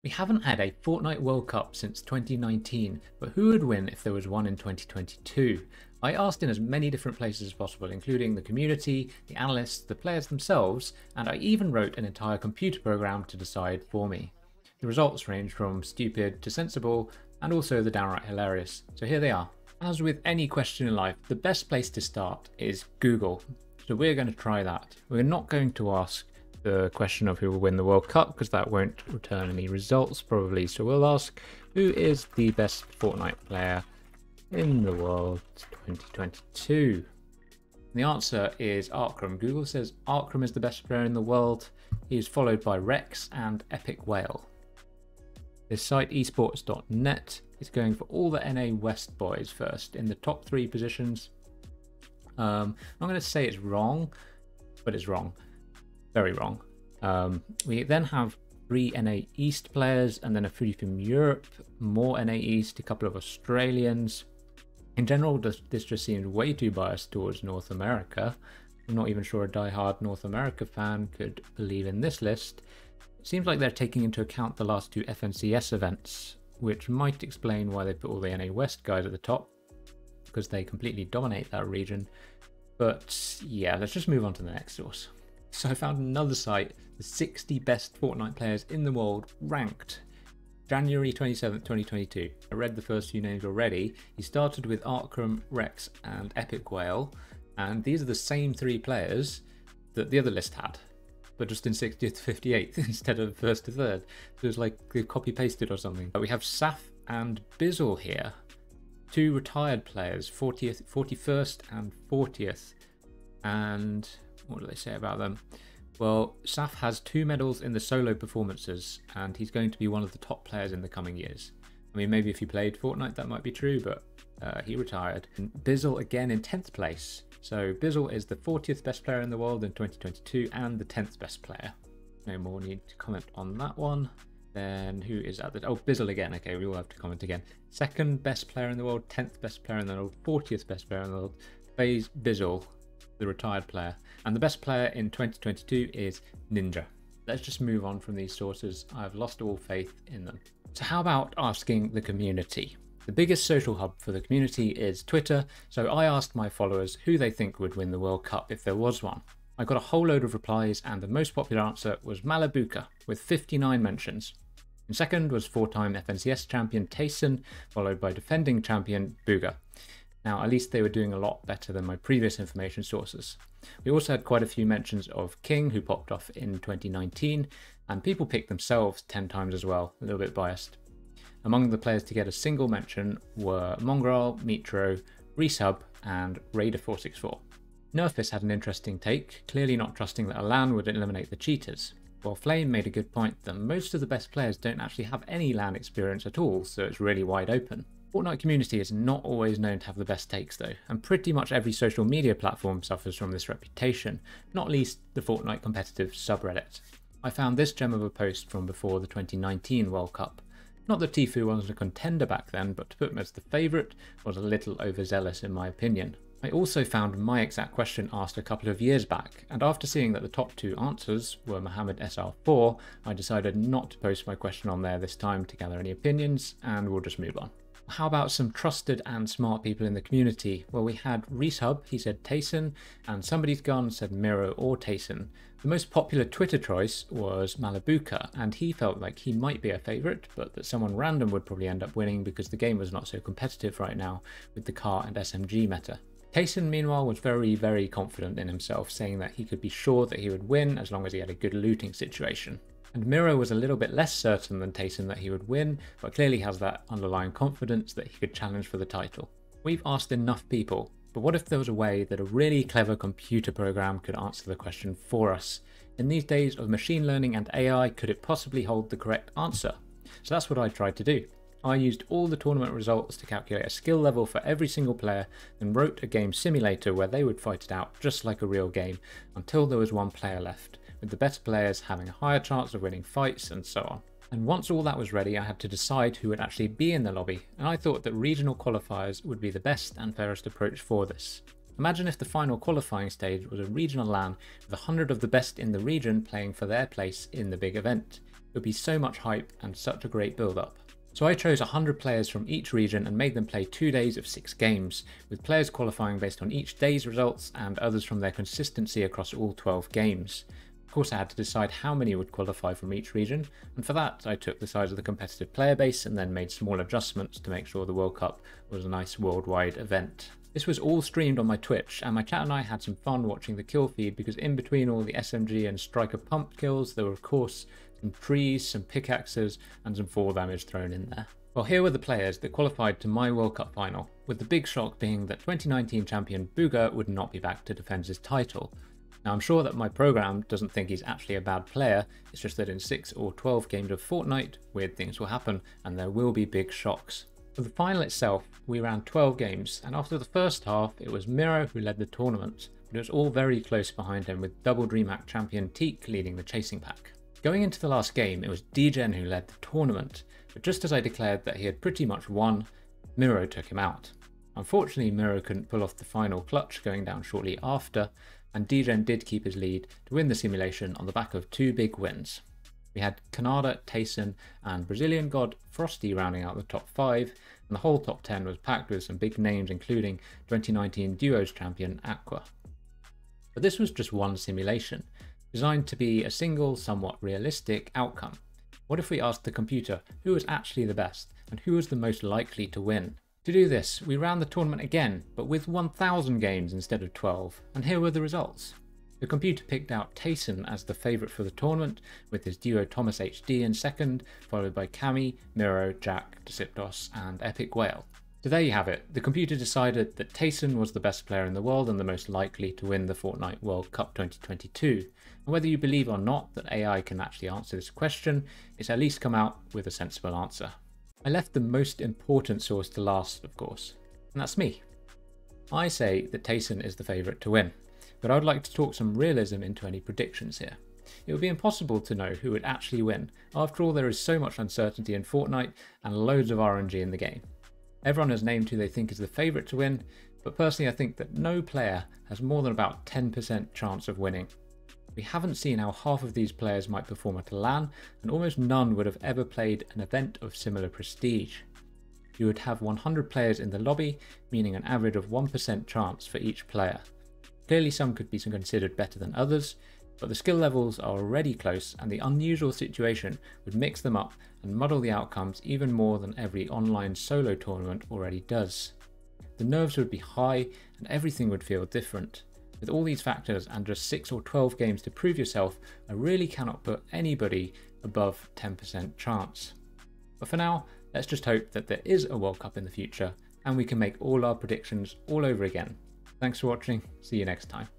We haven't had a Fortnite World Cup since 2019, but who would win if there was one in 2022? I asked in as many different places as possible, including the community, the analysts, the players themselves, and I even wrote an entire computer program to decide for me. The results range from stupid to sensible, and also the downright hilarious. So here they are. As with any question in life, the best place to start is Google. So we're going to try that. We're not going to ask the question of who will win the World Cup because that won't return any results probably. So we'll ask, who is the best Fortnite player in the world 2022? And the answer is Arcrum. Google says Arcrum is the best player in the world. He is followed by Rex and Epic Whale. This site, esports.net, is going for all the NA West boys first in the top 3 positions. I'm going to say it's wrong, but it's wrong. Very wrong. We then have 3 NA East players and then a few from Europe, more NA East, a couple of Australians. In general, this just seems way too biased towards North America. I'm not even sure a die-hard North America fan could believe in this list. It seems like they're taking into account the last 2 FNCS events, which might explain why they put all the NA West guys at the top, because they completely dominate that region. But yeah, let's just move on to the next source. So I found another site, the 60 best Fortnite players in the world ranked. January 27th, 2022. I read the first few names already. He started with Arcrum, Rex and Epic Whale, and these are the same 3 players that the other list had, but just in 60th to 58th instead of 1st to 3rd. So it's like they've copy pasted or something. But we have Saf and Bizzle here, 2 retired players, 40th, 41st and 40th. And what do they say about them? Well, Saf has 2 medals in the solo performances, and he's going to be one of the top players in the coming years. I mean, maybe if he played Fortnite that might be true, but he retired. And Bizzle again in 10th place. So Bizzle is the 40th best player in the world in 2022 and the 10th best player. No more need to comment on that one. Then who is at the... Oh, Bizzle again. Okay, we all have to comment again. 2nd best player in the world, 10th best player in the world, 40th best player in the world. FaZe Bizzle, the retired player. And the best player in 2022 is Ninja. Let's just move on from these sources. I've lost all faith in them. So how about asking the community? The biggest social hub for the community is Twitter, so I asked my followers who they think would win the World Cup if there was one. I got a whole load of replies, and the most popular answer was Malibuca with 59 mentions. In second was 4-time FNCS champion Tayson, followed by defending champion Booga. Now, at least they were doing a lot better than my previous information sources. We also had quite a few mentions of King, who popped off in 2019, and people picked themselves 10 times as well, a little bit biased. Among the players to get a single mention were Mongrel, Mitro, Resub, and Raider464. Nerfus had an interesting take, clearly not trusting that a LAN would eliminate the cheaters, while Flame made a good point that most of the best players don't actually have any LAN experience at all, so it's really wide open. Fortnite community is not always known to have the best takes though, and pretty much every social media platform suffers from this reputation, not least the Fortnite competitive subreddit. I found this gem of a post from before the 2019 World Cup. Not that Tfue wasn't a contender back then, but to put him as the favourite was a little overzealous in my opinion. I also found my exact question asked a couple of years back, and after seeing that the top 2 answers were Mohammed SR4, I decided not to post my question on there this time to gather any opinions, and we'll just move on. How about some trusted and smart people in the community? Well, we had Resub, he said Tayson, and Somebody's Gun said Miro or Tayson. The most popular Twitter choice was Malibuca, and he felt like he might be a favourite, but that someone random would probably end up winning because the game was not so competitive right now with the car and SMG meta. Tayson, meanwhile, was very confident in himself, saying that he could be sure that he would win as long as he had a good looting situation. And Miro was a little bit less certain than Tayson that he would win, but clearly has that underlying confidence that he could challenge for the title. We've asked enough people, but what if there was a way that a really clever computer program could answer the question for us? In these days of machine learning and AI, could it possibly hold the correct answer? So that's what I tried to do. I used all the tournament results to calculate a skill level for every single player and wrote a game simulator where they would fight it out just like a real game until there was 1 player left, with the better players having a higher chance of winning fights and so on. And once all that was ready, I had to decide who would actually be in the lobby, and I thought that regional qualifiers would be the best and fairest approach for this. Imagine if the final qualifying stage was a regional LAN with 100 of the best in the region playing for their place in the big event. It would be so much hype and such a great build-up. So I chose 100 players from each region and made them play 2 days of 6 games, with players qualifying based on each day's results and others from their consistency across all 12 games. Of course I had to decide how many would qualify from each region, and for that I took the size of the competitive player base and then made small adjustments to make sure the World Cup was a nice worldwide event. This was all streamed on my Twitch, and my chat and I had some fun watching the kill feed because in between all the SMG and striker pump kills there were of course some trees, some pickaxes and some fall damage thrown in there. Well, here were the players that qualified to my World Cup final, with the big shock being that 2019 champion Booga would not be back to defend his title. Now I'm sure that my program doesn't think he's actually a bad player, it's just that in 6 or 12 games of Fortnite, weird things will happen and there will be big shocks. For the final itself, we ran 12 games, and after the first half it was Miro who led the tournament, but it was all very close behind him with double DreamHack champion Teak leading the chasing pack. Going into the last game, it was Degen who led the tournament, but just as I declared that he had pretty much won, Miro took him out. Unfortunately, Miro couldn't pull off the final clutch going down shortly after, and Degen did keep his lead to win the simulation on the back of 2 big wins. We had Canada, Tayson and Brazilian god Frosty rounding out the top 5, and the whole top 10 was packed with some big names including 2019 Duos champion Aqua. But this was just one simulation, designed to be a single, somewhat realistic outcome. What if we asked the computer who was actually the best and who was the most likely to win? To do this, we ran the tournament again, but with 1000 games instead of 12, and here were the results. The computer picked out Tayson as the favourite for the tournament, with his duo Thomas HD in second, followed by Cami, Miro, Jack, Dysiptos and Epic Whale. So there you have it, the computer decided that Tayson was the best player in the world and the most likely to win the Fortnite World Cup 2022. And whether you believe or not that AI can actually answer this question, it's at least come out with a sensible answer. I left the most important source to last, of course, and that's me. I say that Tayson is the favourite to win, but I would like to talk some realism into any predictions here. It would be impossible to know who would actually win. After all, there is so much uncertainty in Fortnite and loads of RNG in the game. Everyone has named who they think is the favourite to win, but personally I think that no player has more than about 10% chance of winning. We haven't seen how half of these players might perform at a LAN, and almost none would have ever played an event of similar prestige. You would have 100 players in the lobby, meaning an average of 1% chance for each player. Clearly some could be considered better than others, but the skill levels are already close and the unusual situation would mix them up and muddle the outcomes even more than every online solo tournament already does. The nerves would be high and everything would feel different. With all these factors and just 6 or 12 games to prove yourself, I really cannot put anybody above 10% chance. But for now, let's just hope that there is a World Cup in the future and we can make all our predictions all over again. Thanks for watching, see you next time.